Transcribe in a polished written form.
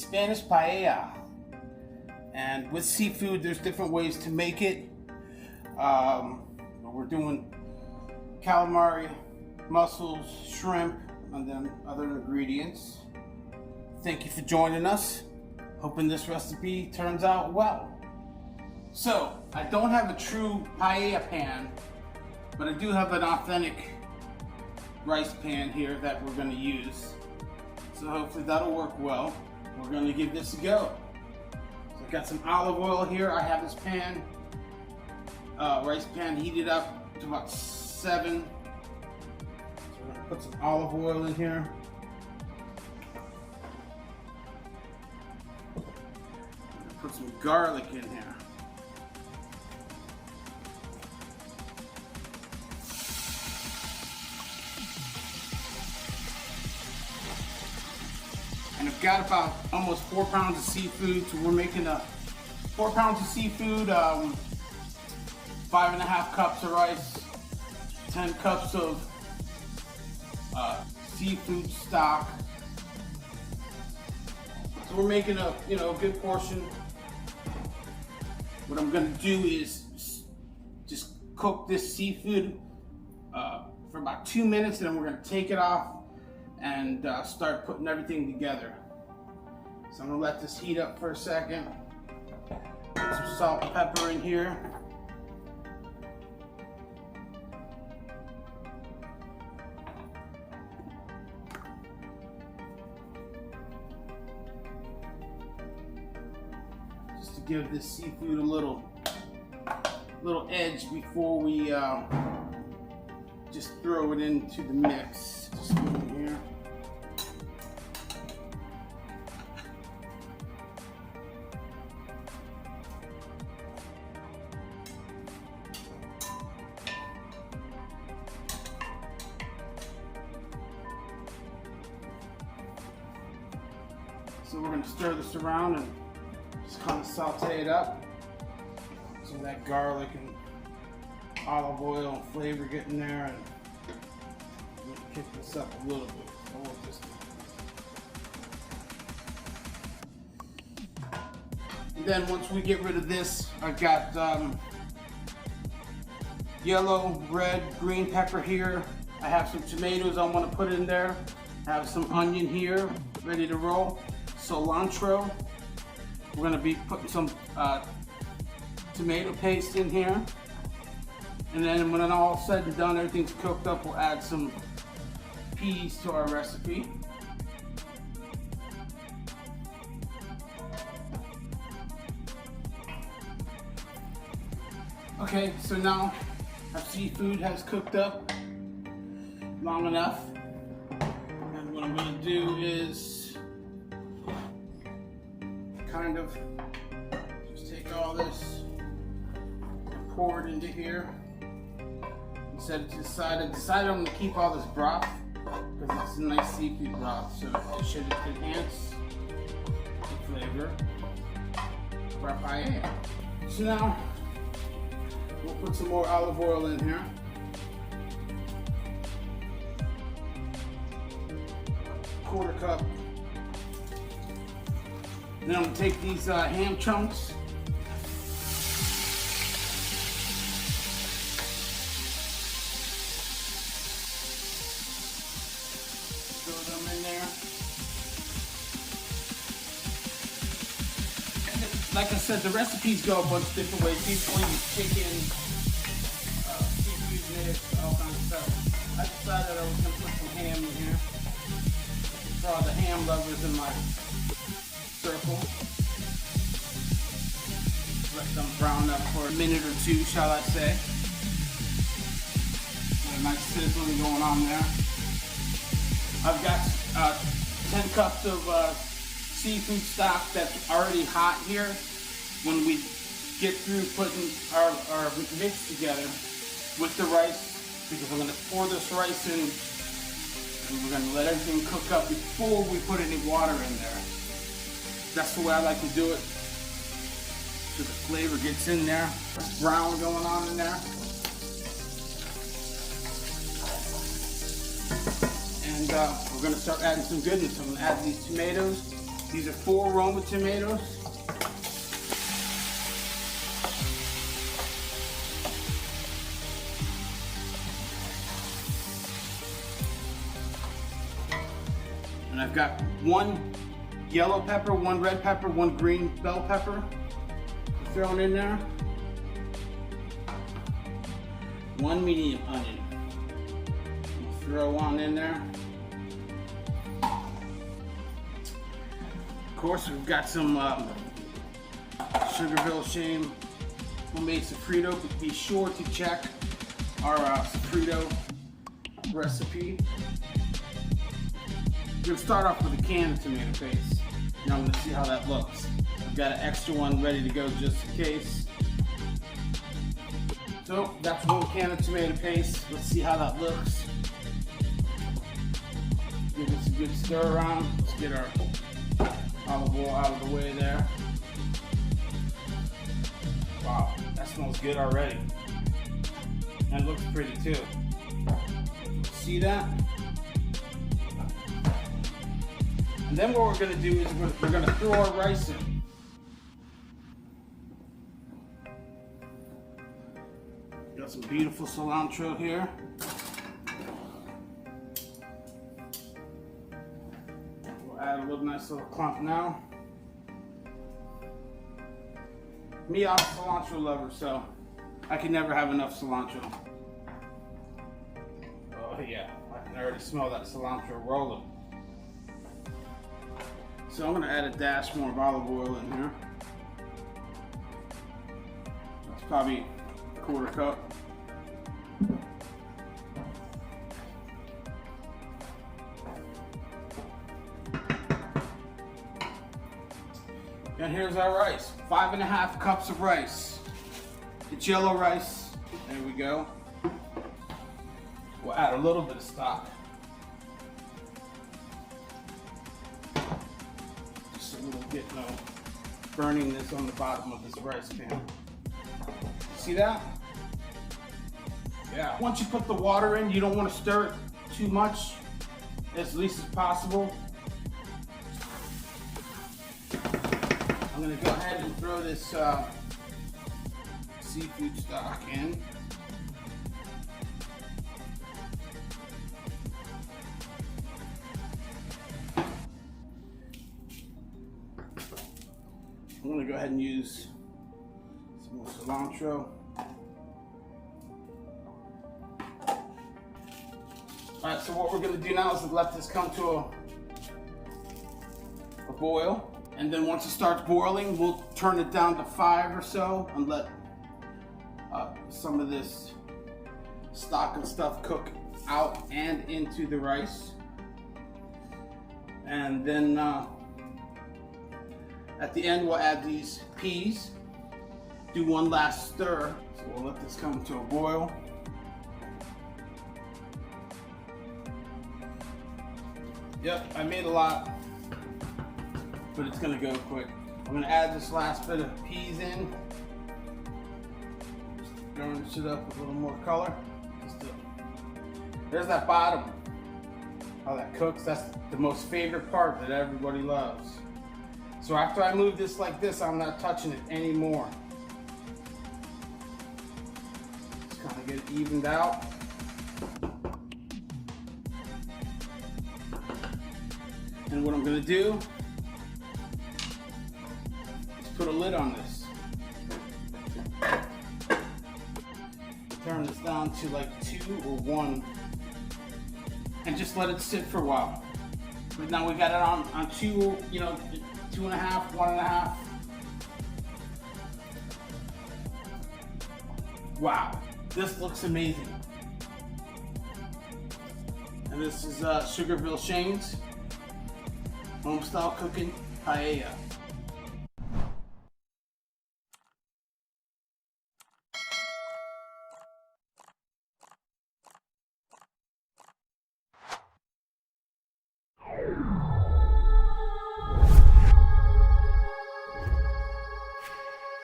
Spanish Paella. And with seafood, there's different ways to make it. We're doing calamari, mussels, shrimp, and then other ingredients. Thank you for joining us. Hoping this recipe turns out well. So, I don't have a true paella pan, but I do have an authentic rice pan here that we're going to use. So hopefully that'll work well. We're going to give this a go. So I've got some olive oil here. I have this pan, rice pan heated up to about 7. So we're going to put some olive oil in here. Put some garlic in here. And I've got about almost 4 pounds of seafood, so we're making 4 pounds of seafood, 5.5 cups of rice, 10 cups of seafood stock. So we're making a good portion. What I'm going to do is just cook this seafood for about 2 minutes, and then we're going to take it off and start putting everything together. So I'm going to let this heat up for a second. Put some salt and pepper in here. Just to give this seafood a little edge before we just throw it into the mix. Just put it in here. So we're going to stir this around and just kind of saute it up. So that garlic and olive oil and flavor get in there, and I'm going to kick this up a little bit. So we'll just... And then once we get rid of this, I've got yellow, red, green pepper here. I have some tomatoes I want to put in there. I have some onion here ready to roll. Cilantro. We're going to be putting some tomato paste in here. And then when all said and done, everything's cooked up, we'll add some peas to our recipe. Okay, so now our seafood has cooked up long enough. And what I'm going to do is kind of just take all this and pour it into here. And set it to the side. I decided I'm going to keep all this broth because it's a nice seafood broth, so it should enhance the flavor of our paella. So now we'll put some more olive oil in here. Quarter cup. Then I'm going to take these ham chunks, throw them in there. And like I said, the recipes go a bunch of different ways. People use chicken, seafood mix, all kinds of stuff. I decided I was going to put some ham in here for all the ham lovers in my circle. Let them brown up for a minute or two, shall I say. A nice sizzling going on there. I've got 10 cups of seafood stock that's already hot here. When we get through putting our mix together with the rice, because I'm going to pour this rice in and we're going to let everything cook up before we put any water in there. That's the way I like to do it, so the flavor gets in there. There's brown going on in there. And we're going to start adding some goodness. I'm going to add these tomatoes. These are 4 Roma tomatoes. And I've got 1 yellow pepper, 1 red pepper, 1 green bell pepper thrown in there. 1 medium onion. Throw on in there. Of course, we've got some Sugarville Shame homemade sofrito, but be sure to check our sofrito recipe. We're going to start off with a can of tomato paste. Now I'm going to see how that looks. I've got an extra one ready to go just in case. So that's 1 can of tomato paste. Let's see how that looks. Give this a good stir around. Let's get our olive oil out of the way there. Wow, that smells good already. And it looks pretty too. See that? And then what we're going to do is we're going to throw our rice in. Got some beautiful cilantro here. We'll add a little nice little clump now. Me, I'm a cilantro lover, so I can never have enough cilantro. Oh yeah, I can already smell that cilantro rolling. So I'm going to add a dash more of olive oil in here. That's probably a 1/4 cup. And here's our rice. 5½ cups of rice. It's yellow rice. There we go. We'll add a little bit of stock. Just a little bit, no burniness on the bottom of this rice pan. See that? Yeah. Once you put the water in, you don't want to stir it too much, as least as possible. I'm going to go ahead and throw this seafood stock in. I'm going to go ahead and use some more cilantro. Alright, so what we're going to do now is let this come to a boil. And then once it starts boiling, we'll turn it down to 5 or so and let some of this stock and stuff cook out and into the rice. And then at the end, we'll add these peas, do 1 last stir. So we'll let this come to a boil. Yep, I made a lot, but it's gonna go quick. I'm gonna add this last bit of peas in. Just garnish it up with a little more color. There's that bottom, how that cooks. That's the most favorite part that everybody loves. So after I move this like this, I'm not touching it anymore. Just kind of get it evened out. And what I'm gonna do is put a lid on this. Turn this down to like 2 or 1 and just let it sit for a while. But now we got it on 2, 2.5, 1.5. Wow, this looks amazing. And this is Sugarville Shane's home style cooking paella.